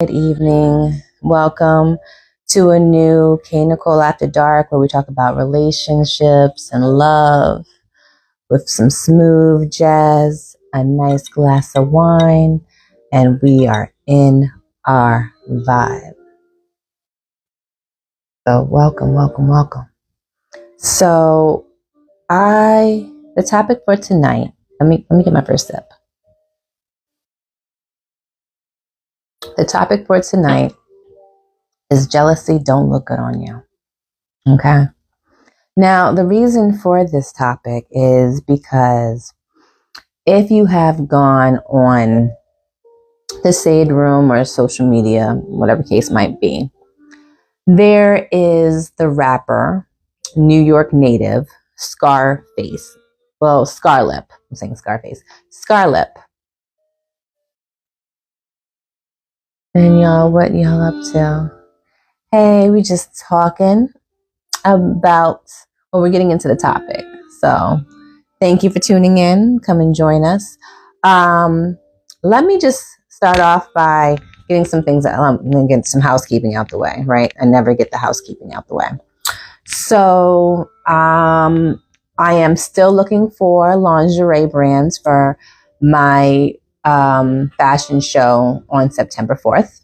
Good evening. Welcome to a new Kaynichole After Dark, where we talk about relationships and love with some smooth jazz, a nice glass of wine, and we are in our vibe. So welcome. So the topic for tonight, let me get my first sip. The topic for tonight is jealousy don't look good on you. Okay. Now, the reason for this topic is because if you have gone on the Shade Room or social media, whatever case might be, there is the rapper, New York native, Scarface. Well, Scarlip. I'm saying Scarface. Scarlip. And y'all, what y'all up to? Hey, we just talking about, well, we're getting into the topic. So thank you for tuning in. Come and join us. Let me just start off by getting some things, get some housekeeping out the way, right? I never get the housekeeping out the way. So I am still looking for lingerie brands for my fashion show on September 4th.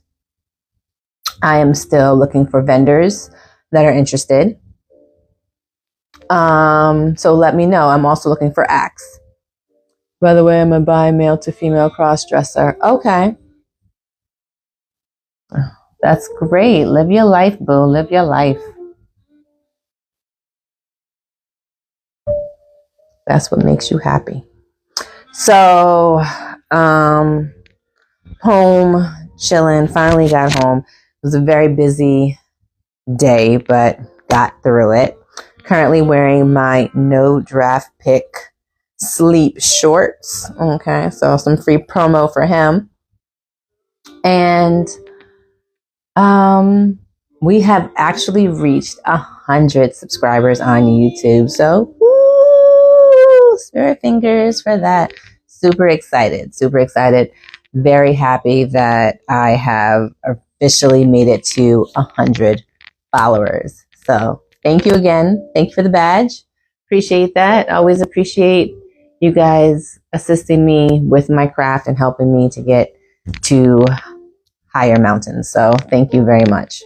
I am still looking for vendors that are interested. So let me know. I'm also looking for acts. By the way, I'm a bi male to female cross-dresser. Okay. That's great. Live your life, boo. Live your life. That's what makes you happy. So, home, chilling, finally got home. It was a very busy day, but got through it. Currently wearing my no draft pick sleep shorts. Okay, so some free promo for him. And we have actually reached 100 subscribers on YouTube. So woo, spirit fingers for that. Super excited. Very happy that I have officially made it to 100 followers. So thank you again. Thank you for the badge. Appreciate that. Always appreciate you guys assisting me with my craft and helping me to get to higher mountains. So thank you very much.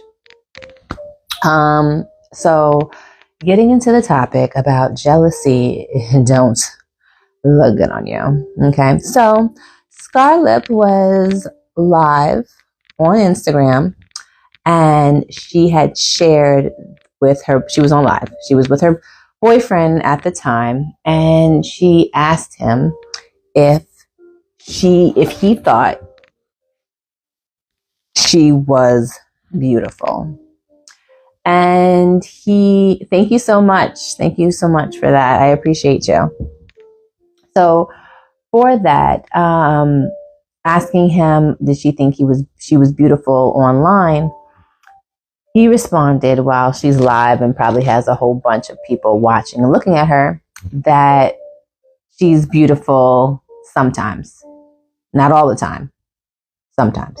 So getting into the topic about jealousy don't look good on you. Okay. So Scarlip was live on Instagram and she had shared with her, she was on live. She was with her boyfriend at the time and she asked him if he thought she was beautiful. And thank you so much for that. I appreciate you. So for that, asking him, did she think she was beautiful online? He responded, while she's live and probably has a whole bunch of people watching and looking at her, that she's beautiful sometimes, not all the time, sometimes.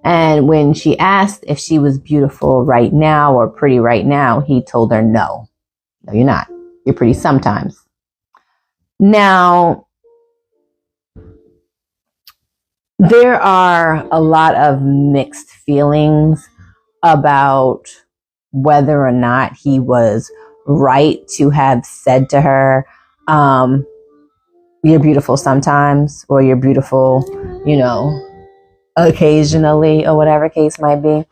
And when she asked if she was beautiful right now or pretty right now, he told her, no, you're not. You're pretty sometimes. Now, there are a lot of mixed feelings about whether or not he was right to have said to her, you're beautiful sometimes, or you're beautiful, occasionally, or whatever case might be.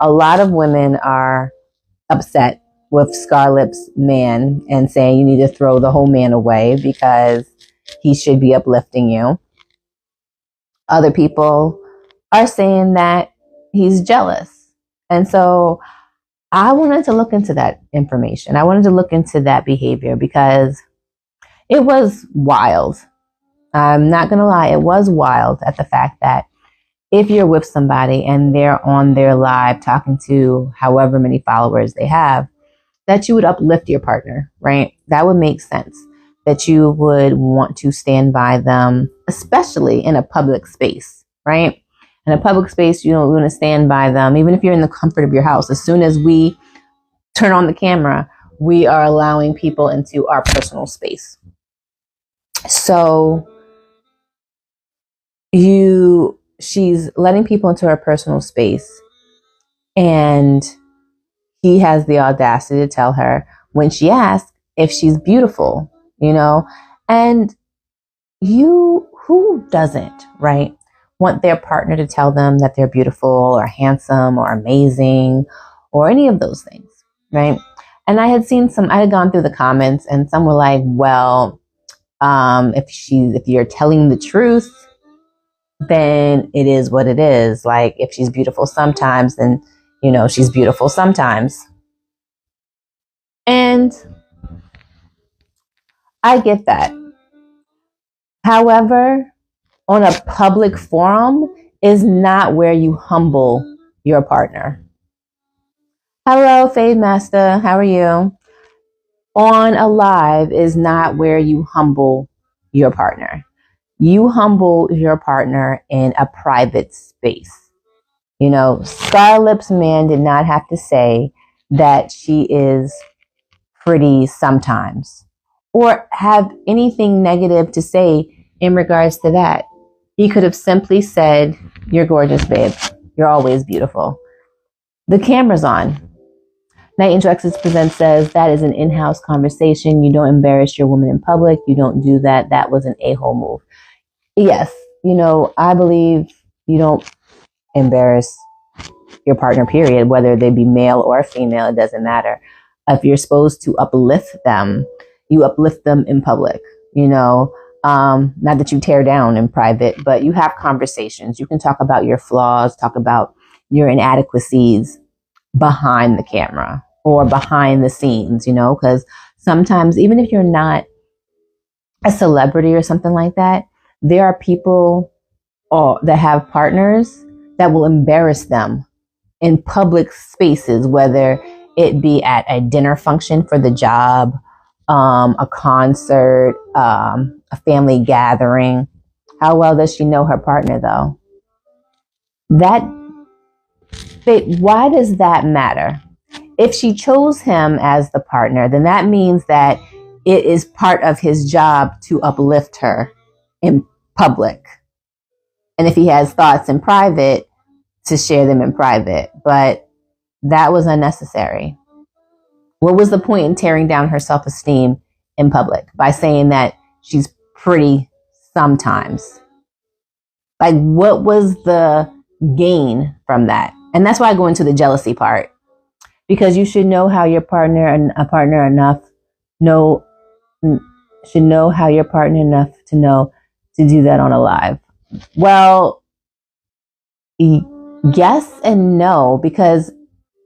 A lot of women are upset with Scarlip's man and saying you need to throw the whole man away because he should be uplifting you. Other people are saying that he's jealous. And so I wanted to look into that information. I wanted to look into that behavior because it was wild. I'm not going to lie. It was wild at the fact that if you're with somebody and they're on their live talking to however many followers they have, that you would uplift your partner, right? That would make sense. That you would want to stand by them, especially in a public space, right? In a public space, you don't want to stand by them. Even if you're in the comfort of your house, as soon as we turn on the camera, we are allowing people into our personal space. So she's letting people into her personal space, and he has the audacity to tell her when she asks if she's beautiful, and who doesn't, right, want their partner to tell them that they're beautiful or handsome or amazing or any of those things, right? And I had gone through the comments, and some were like, well, if you're telling the truth, then it is what it is. Like, if she's beautiful sometimes, then she's beautiful sometimes. And I get that. However, on a public forum is not where you humble your partner. Hello, Fade Master. How are you? On a live is not where you humble your partner. You humble your partner in a private space. Scar Lips Man did not have to say that she is pretty sometimes or have anything negative to say in regards to that. He could have simply said, "You're gorgeous, babe. You're always beautiful." The camera's on. Kaynichole After Dark Presents says that is an in-house conversation. You don't embarrass your woman in public. You don't do that. That was an a-hole move. Yes, I believe you don't embarrass your partner, period, whether they be male or female, it doesn't matter. If you're supposed to uplift them, you uplift them in public, not that you tear down in private, but you have conversations. You can talk about your flaws, talk about your inadequacies behind the camera or behind the scenes, because sometimes, even if you're not a celebrity or something like that, there are people that have partners that will embarrass them in public spaces, whether it be at a dinner function for the job, a concert, a family gathering. How well does she know her partner, though? Why does that matter? If she chose him as the partner, then that means that it is part of his job to uplift her in public. And if he has thoughts in private, to share them in private. But that was unnecessary. What was the point in tearing down her self-esteem in public by saying that she's pretty sometimes? Like, what was the gain from that? And that's why I go into the jealousy part, because you should know how your partner should know how your partner enough to know to do that on a live. Well, yes and no, because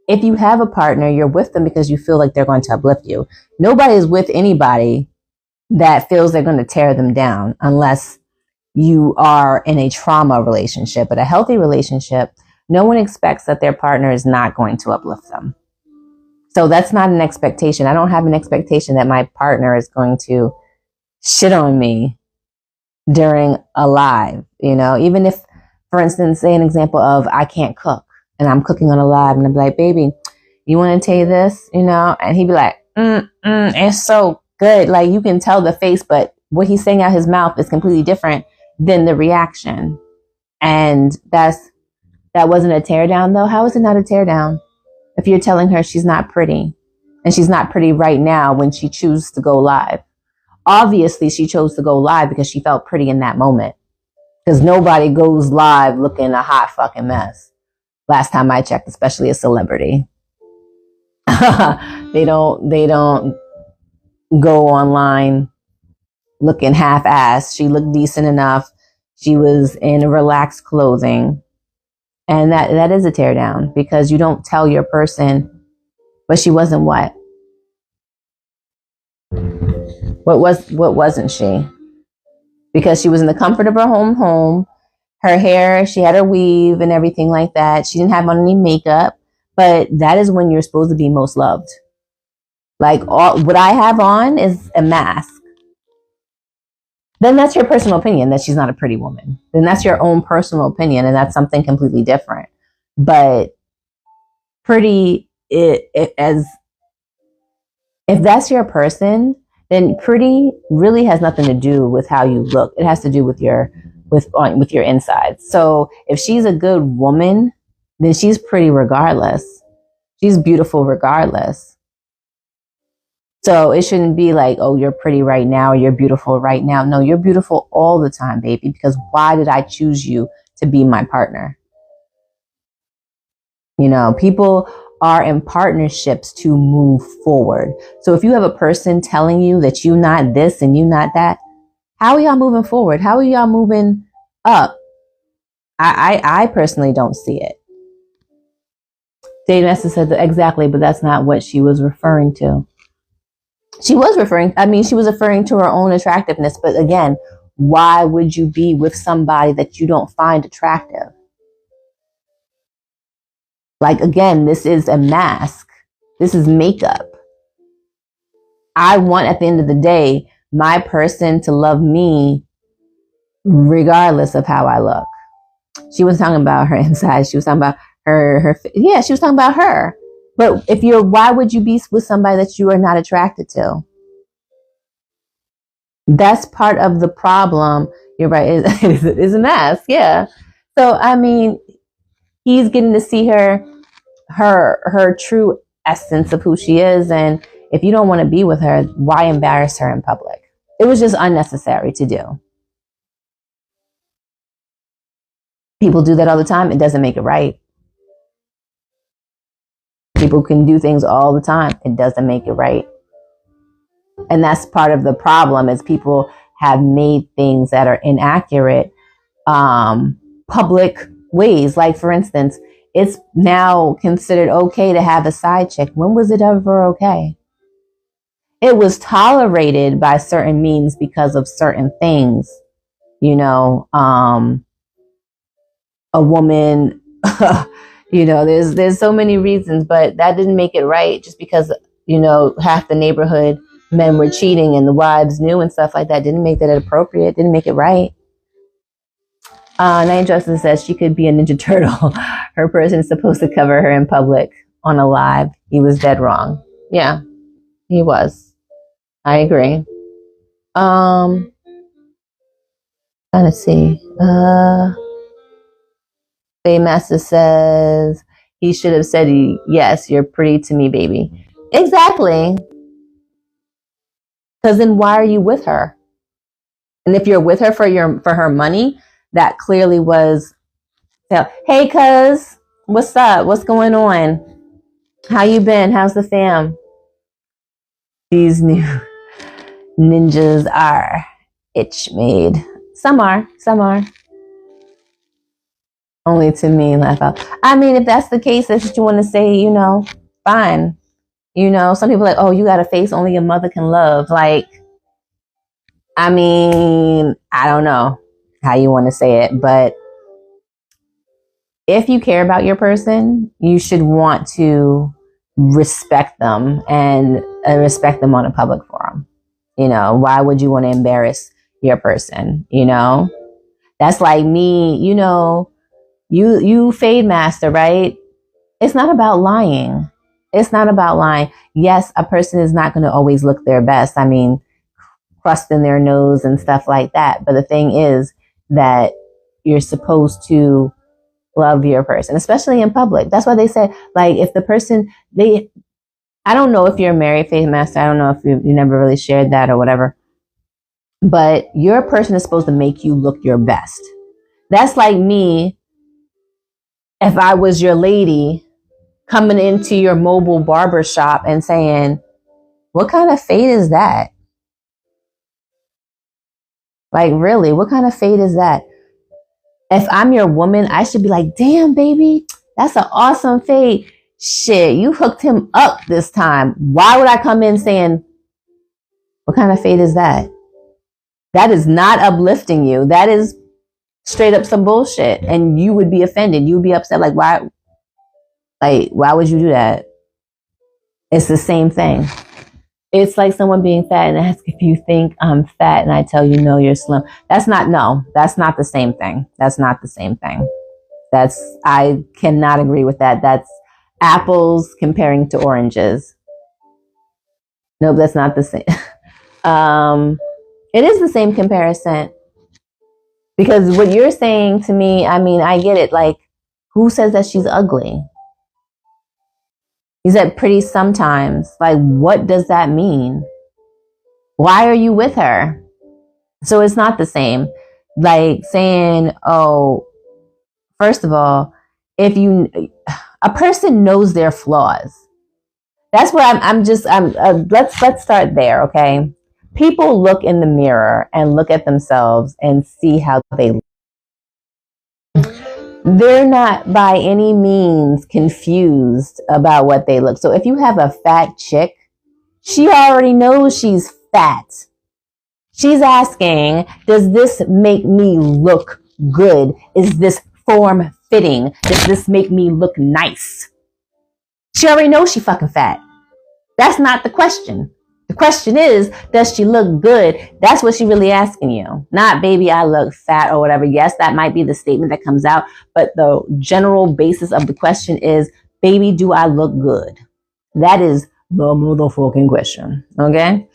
if you have a partner, you're with them because you feel like they're going to uplift you. Nobody is with anybody that feels they're going to tear them down unless you are in a trauma relationship. But a healthy relationship, no one expects that their partner is not going to uplift them. So that's not an expectation. I don't have an expectation that my partner is going to shit on me during a live, even if, for instance, say an example of I can't cook and I'm cooking on a live and I'm like, baby, you want to tell you this, and he'd be like, it's so good. Like, you can tell the face, but what he's saying out his mouth is completely different than the reaction. And that wasn't a tear down, though. How is it not a tear down? If you're telling her she's not pretty, and she's not pretty right now when she chooses to go live. Obviously, she chose to go live because she felt pretty in that moment. Because nobody goes live looking a hot fucking mess. Last time I checked, especially a celebrity. They don't go online looking half-assed. She looked decent enough. She was in relaxed clothing. And that is a tear down, because you don't tell your person, but she wasn't what? What wasn't she? Because she was in the comfort of her home. Her hair, she had her weave and everything like that. She didn't have on any makeup, but that is when you're supposed to be most loved. Like, what I have on is a mask. then that's your personal opinion that she's not a pretty woman. Then that's your own personal opinion, and that's something completely different. But pretty, as if that's your person, then pretty really has nothing to do with how you look. It has to do with your insides. So if she's a good woman, then she's pretty regardless. She's beautiful regardless. So it shouldn't be like, oh, you're pretty right now, or you're beautiful right now. No, you're beautiful all the time, baby, because why did I choose you to be my partner? You know, people are in partnerships to move forward. So if you have a person telling you that you're not this and you're not that, how are y'all moving forward? How are y'all moving up? I personally don't see it. Dave Messer said that exactly, but that's not what she was referring to. She was referring to her own attractiveness. But again, why would you be with somebody that you don't find attractive? Like, again, this is a mask. This is makeup. I want, at the end of the day, my person to love me regardless of how I look. She was talking about her inside. She was talking about she was talking about her. But why would you be with somebody that you are not attracted to? That's part of the problem. You're right. Is a mask. Yeah. So, I mean, he's getting to see her true essence of who she is. And if you don't want to be with her, why embarrass her in public? It was just unnecessary to do. People do that all the time. It doesn't make it right. People can do things all the time. It doesn't make it right. And that's part of the problem, is people have made things that are inaccurate public ways. Like, for instance, it's now considered okay to have a side chick. When was it ever okay? It was tolerated by certain means because of certain things. You know, a woman, you know, there's so many reasons, but that didn't make it right. Just because, you know, half the neighborhood men were cheating and the wives knew and stuff like that didn't make that appropriate, didn't make it right. Nine Justin says she could be a Ninja Turtle. Her person is supposed to cover her in public on a live. He was dead wrong. Yeah, he was. I agree. Trying to see. Faye Master says he should have said, yes, you're pretty to me, baby. Exactly. Because then why are you with her? And if you're with her for her money, that clearly was, hey, cuz, what's up? What's going on? How you been? How's the fam? These new ninjas are itch made. Some are. Only to me, laugh out. I mean, if that's the case, that's what you want to say, you know, fine. You know, some people are like, oh, you got a face only your mother can love. Like, I mean, I don't know how you want to say it, but if you care about your person, you should want to respect them and respect them on a public forum. You know, why would you want to embarrass your person? You know, that's like me, you know, you Fade Master, right? It's not about lying. It's not about lying. Yes, a person is not going to always look their best. I mean, crust in their nose and stuff like that. But the thing is that you're supposed to love your person, especially in public. That's why they say, like, if the person, I don't know if you're married, Faith Master. I don't know if you never really shared that or whatever. But your person is supposed to make you look your best. That's like me, if I was your lady, coming into your mobile barber shop and saying, what kind of fade is that? Like, really, what kind of fade is that? If I'm your woman, I should be like, damn, baby, that's an awesome fade. Shit, you hooked him up this time. Why would I come in saying, what kind of fade is that? That is not uplifting you. That is straight up some bullshit. And you would be offended. You would be upset. Like, why would you do that? It's the same thing. It's like someone being fat and ask if you think I'm fat and I tell you no, you're slim. That's not the same thing. That's not the same thing. I cannot agree with that. That's apples comparing to oranges. No, that's not the same. It is the same comparison because what you're saying to me, I mean, I get it. Like, who says that she's ugly? You said pretty sometimes. Like, what does that mean? Why are you with her? So it's not the same. Like saying, oh, first of all, a person knows their flaws. That's where let's start there, okay? People look in the mirror and look at themselves and see how they look. They're not by any means confused about what they look. So if you have a fat chick, she already knows she's fat. She's asking, does this make me look good? Is this form fitting? Does this make me look nice? She already knows she fucking fat. That's not the question. The question is, does she look good? That's what she really asking you. Not, baby, I look fat or whatever. Yes, that might be the statement that comes out. But the general basis of the question is, baby, do I look good? That is the motherfucking question. Okay?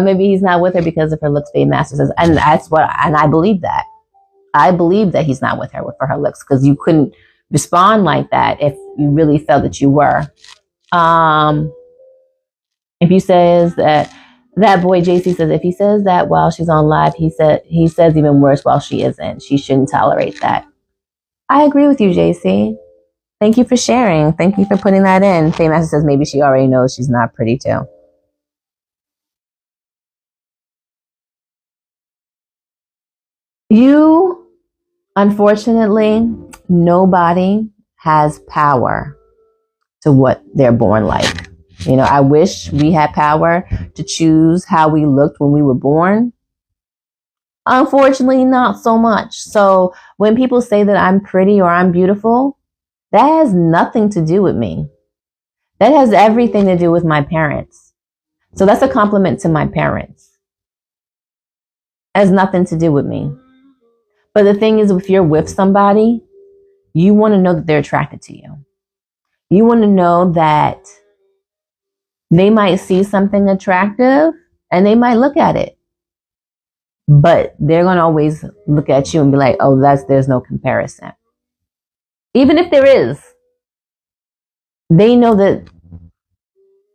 Maybe he's not with her because of her looks, Dave Master says. And I believe that. I believe that he's not with her for her looks because you couldn't respond like that if you really felt that you were. If he says that boy JC says if he says that while she's on live, he says even worse while she isn't. She shouldn't tolerate that. I agree with you, JC. Thank you for sharing. Thank you for putting that in. Faye Master says maybe she already knows she's not pretty too. Unfortunately, nobody has power to what they're born like. You know, I wish we had power to choose how we looked when we were born. Unfortunately, not so much. So when people say that I'm pretty or I'm beautiful, that has nothing to do with me. That has everything to do with my parents. So that's a compliment to my parents. It has nothing to do with me. But the thing is, if you're with somebody, you want to know that they're attracted to you. You want to know that they might see something attractive and they might look at it. But they're going to always look at you and be like, oh, there's no comparison. Even if there is, they know that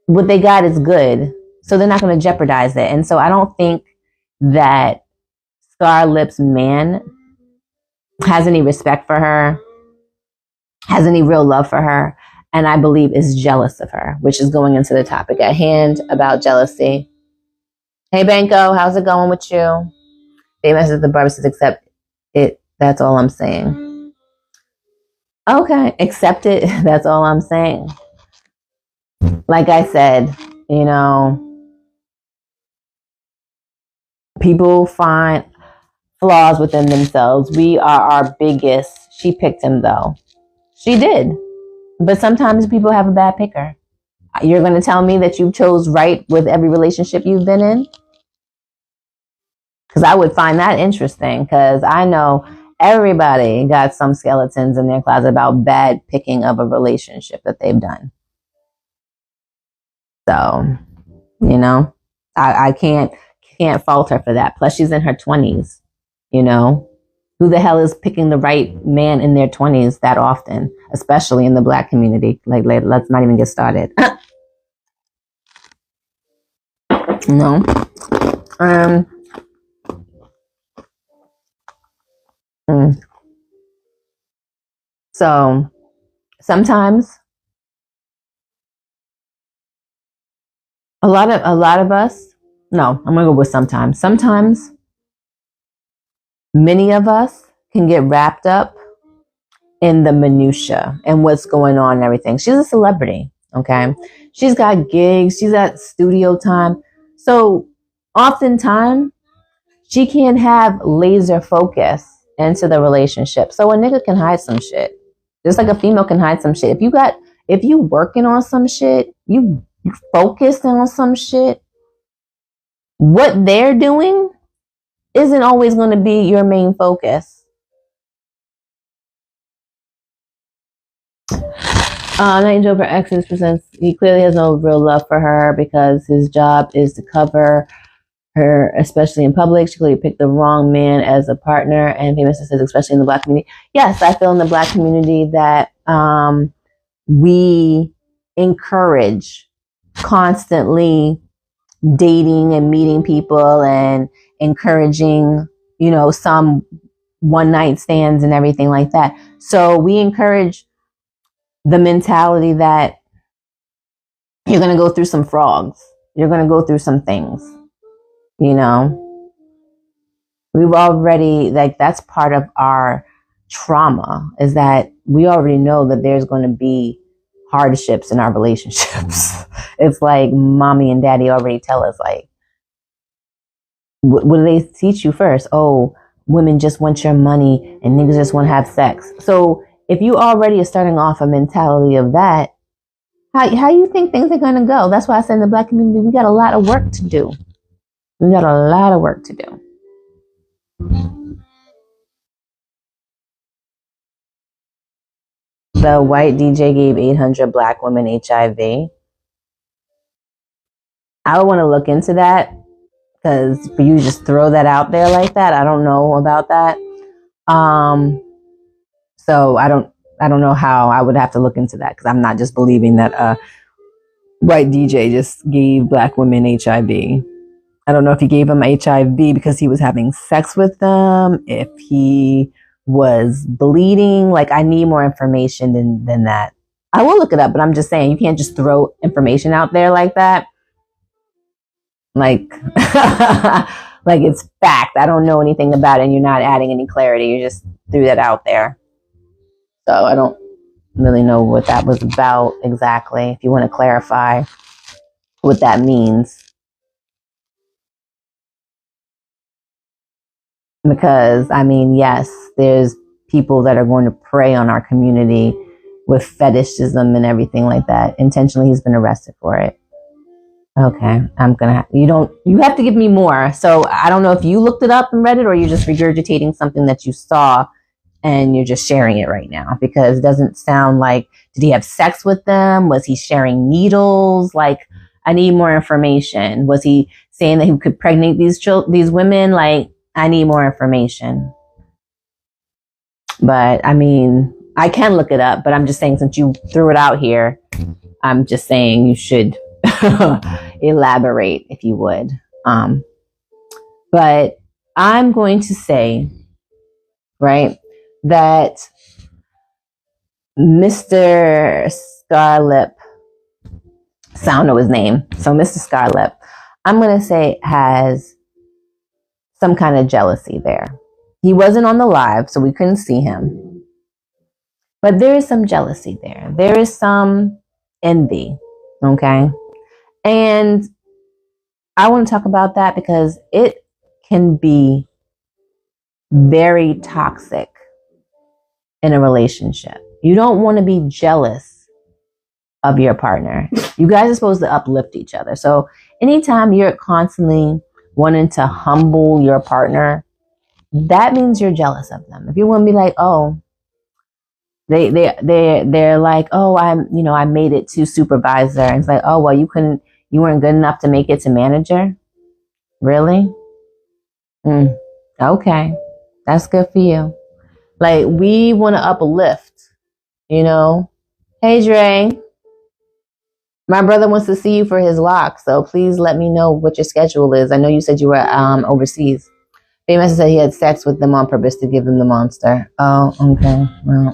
what they got is good. So they're not going to jeopardize it. And so I don't think that Scar Lips man has any respect for her, has any real love for her, and I believe is jealous of her, which is going into the topic at hand about jealousy. Hey, Banco, how's it going with you? They message the barber says, accept it. That's all I'm saying. Okay, accept it. That's all I'm saying. Like I said, you know, people find flaws within themselves. We are our biggest. She picked him, though. She did. But sometimes people have a bad picker. You're going to tell me that you chose right with every relationship you've been in? Because I would find that interesting, because I know everybody got some skeletons in their closet about bad picking of a relationship that they've done. So, you know, I can't fault her for that. Plus, she's in her 20s, you know. Who the hell is picking the right man in their 20s that often, especially in the Black community? Like, let's not even get started. No. So sometimes a lot of us, no, I'm gonna go with sometimes. Sometimes many of us can get wrapped up in the minutia and what's going on and everything. She's a celebrity, okay? She's got gigs, she's got studio time. So oftentimes she can't have laser focus into the relationship. So a nigga can hide some shit. Just like a female can hide some shit. If you working on some shit, you focused on some shit, what they're doing isn't always going to be your main focus. 19 over X's presents he clearly has no real love for her because his job is to cover her, especially in public. She clearly picked the wrong man as a partner, and famous says, especially in the Black community. Yes, I feel in the Black community that we encourage constantly dating and meeting people and encouraging, some one night stands and everything like that. So we encourage the mentality that you're going to go through some frogs. You're going to go through some things, We've already, that's part of our trauma, is that we already know that there's going to be hardships in our relationships. It's like mommy and daddy already tell us, like, what do they teach you first? Oh, women just want your money and niggas just want to have sex. So if you already are starting off a mentality of that, how you think things are going to go? That's why I said in the Black community, we got a lot of work to do. We got a lot of work to do. The white DJ gave 800 Black women HIV. I would want to look into that, because for you to just throw that out there like that, I don't know about that. So I don't know how. I would have to look into that, because I'm not just believing that a white DJ just gave Black women HIV. I don't know if he gave them HIV because he was having sex with them, if he was bleeding. Like, I need more information than that. I will look it up, but I'm just saying, you can't just throw information out there like that. Like, like it's fact. I don't know anything about it, and you're not adding any clarity. You just threw that out there. So I don't really know what that was about exactly. If you want to clarify what that means. Because, yes, there's people that are going to prey on our community with fetishism and everything like that. Intentionally, he's been arrested for it. Okay, you have to give me more. So I don't know if you looked it up and read it, or you're just regurgitating something that you saw and you're just sharing it right now, because it doesn't sound like, did he have sex with them? Was he sharing needles? Like, I need more information. Was he saying that he could pregnate these women? Like, I need more information. But I can look it up, but I'm just saying, since you threw it out here, I'm just saying you should elaborate, if you would. But I'm going to say, right, that Mr. Scarlip, I don't know his name. So Mr. Scarlip, I'm going to say, has some kind of jealousy there. He wasn't on the live, so we couldn't see him. But there is some jealousy there. There is some envy. Okay. And I want to talk about that because it can be very toxic in a relationship. You don't want to be jealous of your partner. You guys are supposed to uplift each other. So anytime you're constantly wanting to humble your partner, that means you're jealous of them. If you want to be like, oh, they're like, oh, I made it to supervisor, and it's like, oh, well, you weren't good enough to make it to manager. Really? Okay, that's good for you. Like, we want to uplift, Hey, Dre, my brother wants to see you for his lock, so please let me know what your schedule is. I know you said you were overseas. Famous said he had sex with them on purpose to give them the monster. Oh, okay. Well,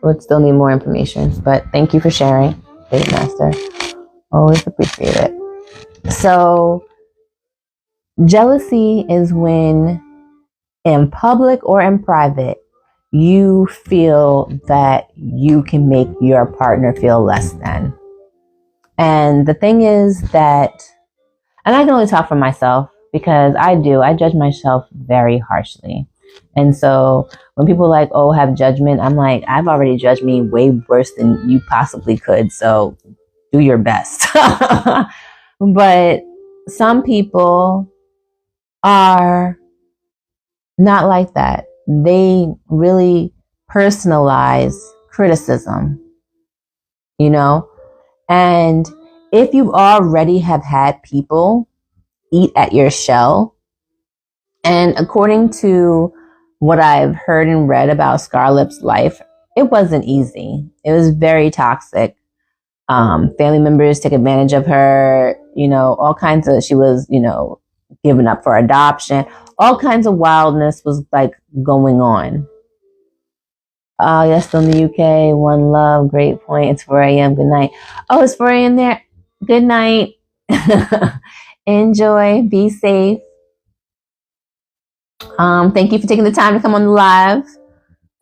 would still need more information, but thank you for sharing, Date Master. Always appreciate it. So, jealousy is when, in public or in private, you feel that you can make your partner feel less than. And the thing is that, and I can only talk for myself, because I judge myself very harshly. And so when people are like, oh, have judgment, I'm like, I've already judged me way worse than you possibly could. So do your best. But some people are not like that. They really personalize criticism, you know? And if you already have had people eat at your shell, and according to what I've heard and read about Scarlett's life, it wasn't easy. It was very toxic. Family members took advantage of her, all kinds of, she was, given up for adoption. All kinds of wildness was like going on. Yes, from the UK. One love. Great point. It's 4 a.m. Good night. Oh, it's 4 a.m. there. Good night. Enjoy. Be safe. Thank you for taking the time to come on the live.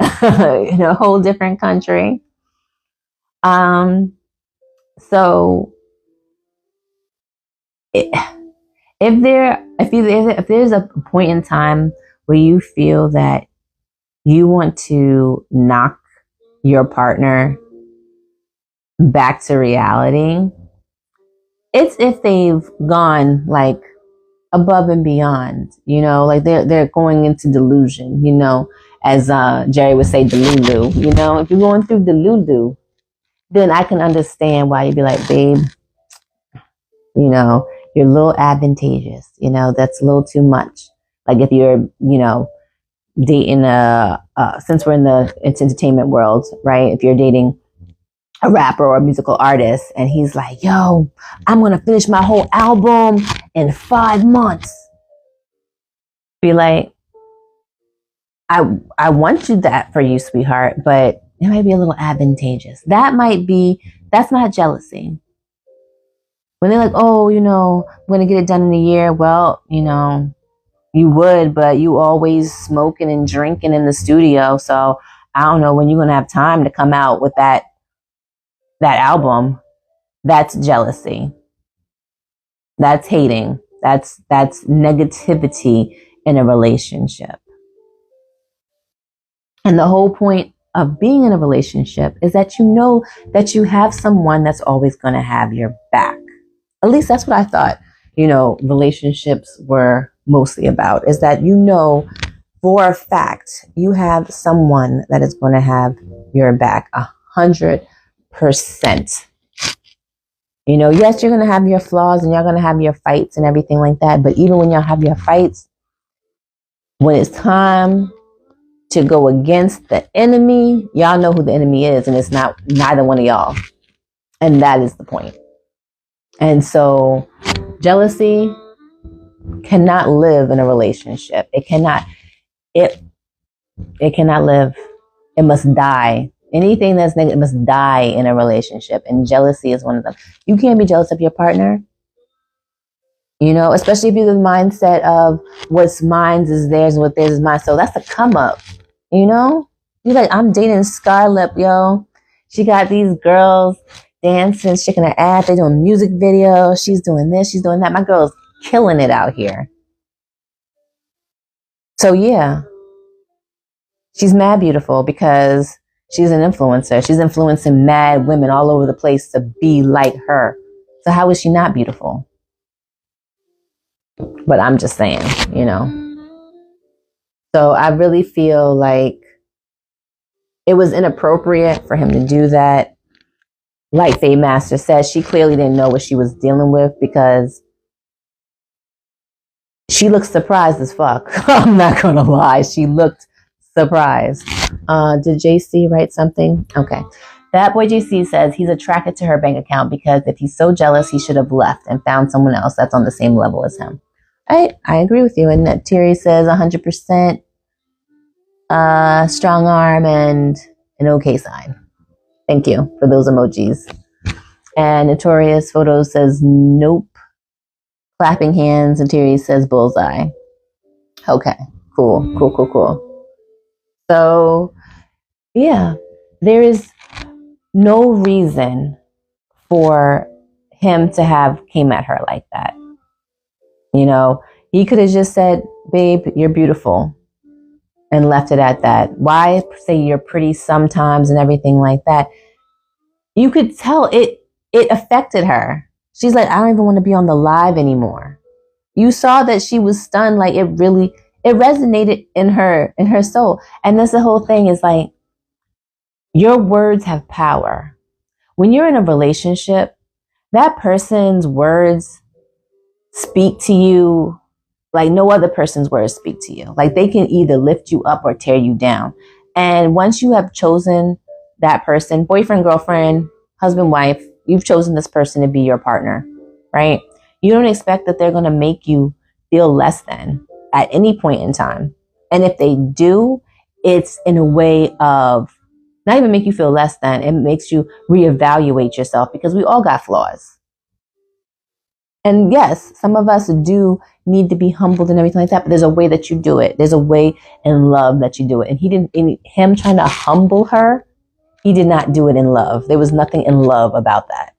In a whole different country. So if there's a point in time where you feel that you want to knock your partner back to reality, it's if they've gone like above and beyond, like they're going into delusion, as Jerry would say, delulu. If you're going through delulu, then I can understand why you'd be like, babe, you're a little advantageous, that's a little too much. Like if you're, dating since we're in the entertainment world, right? If you're dating a rapper or a musical artist and he's like, yo, I'm going to finish my whole album in 5 months. Be like, I want you that for you, sweetheart, but it might be a little advantageous. That's not jealousy. When they're like, oh, I'm going to get it done in a year. Well, you would, but you always smoking and drinking in the studio. So I don't know when you're going to have time to come out with that album. That's jealousy. That's hating. That's negativity in a relationship. And the whole point of being in a relationship is that that you have someone that's always going to have your back. At least that's what I thought, relationships were mostly about, is that for a fact you have someone that is going to have your back 100%. Yes, you're going to have your flaws and you're going to have your fights and everything like that. But even when y'all have your fights, when it's time to go against the enemy, y'all know who the enemy is, and it's not neither one of y'all. And that is the point. And so jealousy cannot live in a relationship. It cannot live. It must die. Anything that's negative must die in a relationship. And jealousy is one of them. You can't be jealous of your partner. Especially if you're the mindset of what's mine is theirs and what theirs is mine. So that's a come up. You're like, I'm dating Scarlett, yo. She got these girls dancing, shaking her ass. They doing music videos. She's doing this. She's doing that. My girl's killing it out here. So yeah, she's mad beautiful because she's an influencer. She's influencing mad women all over the place to be like her. So how is she not beautiful? But I'm just saying, So I really feel like it was inappropriate for him to do that. Like Faye Master says, she clearly didn't know what she was dealing with because she looked surprised as fuck. I'm not going to lie. She looked surprised. Did JC write something? Okay. That boy JC says he's attracted to her bank account because if he's so jealous, he should have left and found someone else that's on the same level as him. I agree with you. And Terry says 100% strong arm and an okay sign. Thank you for those emojis. And Notorious Photos says nope. Clapping hands. And Terry says bullseye. Okay. Cool. So, yeah, there is no reason for him to have came at her like that. He could have just said, babe, you're beautiful. and left it at that. Why say you're pretty sometimes and everything like that? You could tell it affected her. She's like, I don't even want to be on the live anymore. You saw that she was stunned. Like it resonated in her soul. And that's the whole thing, is like, your words have power. When you're in a relationship, that person's words speak to you like no other person's words speak to you. Like they can either lift you up or tear you down. And once you have chosen that person, boyfriend, girlfriend, husband, wife, you've chosen this person to be your partner, right? You don't expect that they're going to make you feel less than at any point in time. And if they do, it's in a way of not even make you feel less than. It makes you reevaluate yourself, because we all got flaws. And yes, some of us do need to be humbled and everything like that, but there's a way that you do it. There's a way in love that you do it. And him trying to humble her, he did not do it in love. There was nothing in love about that.